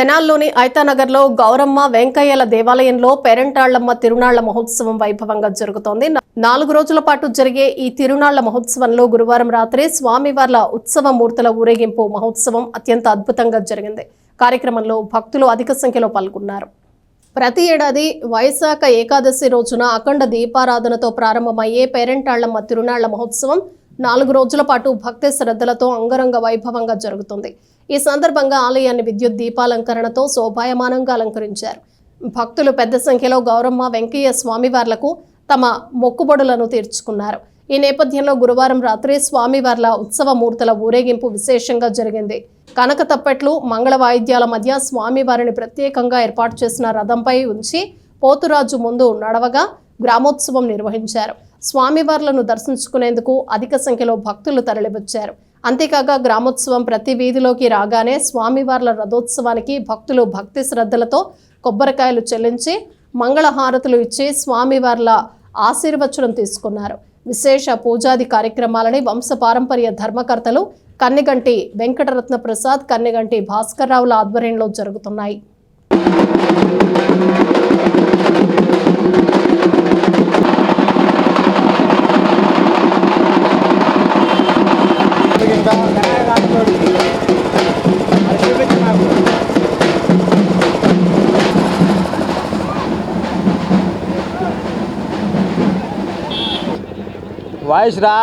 తెనాల్లోని ఐతానగర్లో గౌరమ్మ వెంకయ్యల దేవాలయంలో పేరంటాళ్లమ్మ తిరునాళ్ల మహోత్సవం వైభవంగా జరుగుతోంది. 4 రోజుల పాటు జరిగే ఈ తిరునాళ్ల మహోత్సవంలో గురువారం రాత్రి స్వామివార్ల ఉత్సవ మూర్తుల ఊరేగింపు మహోత్సవం అత్యంత అద్భుతంగా జరిగింది. కార్యక్రమంలో భక్తులు అధిక సంఖ్యలో పాల్గొన్నారు. ప్రతి ఏడాది వైశాఖ ఏకాదశి రోజున అఖండ దీపారాధనతో ప్రారంభమయ్యే పేరంటాళ్లమ్మ తిరునాళ్ల మహోత్సవం 4 రోజుల పాటు భక్తి శ్రద్ధలతో అంగరంగ వైభవంగా జరుగుతుంది. ఈ సందర్భంగా ఆలయాన్ని విద్యుత్ దీపాలంకరణతో శోభాయమానంగా అలంకరించారు. భక్తులు పెద్ద సంఖ్యలో గౌరమ్మ వెంకయ్య స్వామివార్లకు తమ మొక్కుబడులను తీర్చుకున్నారు. ఈ నేపథ్యంలో గురువారం రాత్రి స్వామివార్ల ఉత్సవ మూర్తుల ఊరేగింపు విశేషంగా జరిగింది. కనక తప్పెట్లు, మంగళ వాయిద్యాల మధ్య స్వామివారిని ప్రత్యేకంగా ఏర్పాటు చేసిన రథంపై ఉంచి పోతురాజు ముందు నడవగా గ్రామోత్సవం నిర్వహించారు. స్వామివార్లను దర్శించుకునేందుకు అధిక సంఖ్యలో భక్తులు తరలివచ్చారు. అంతేకాక గ్రామోత్సవం ప్రతి వీధిలోకి రాగానే స్వామివార్ల రథోత్సవానికి భక్తులు భక్తి శ్రద్ధలతో కొబ్బరికాయలు చెల్లించి మంగళహారతులు ఇచ్చి స్వామివార్ల ఆశీర్వచనం తీసుకున్నారు. విశేష పూజాది కార్యక్రమాలని వంశపారంపర్య ధర్మకర్తలు కన్నెగంటి వెంకటరత్న ప్రసాద్, కన్నెగంటి భాస్కర్రావుల ఆధ్వర్యంలో జరుగుతున్నాయి. వాయిస్ రా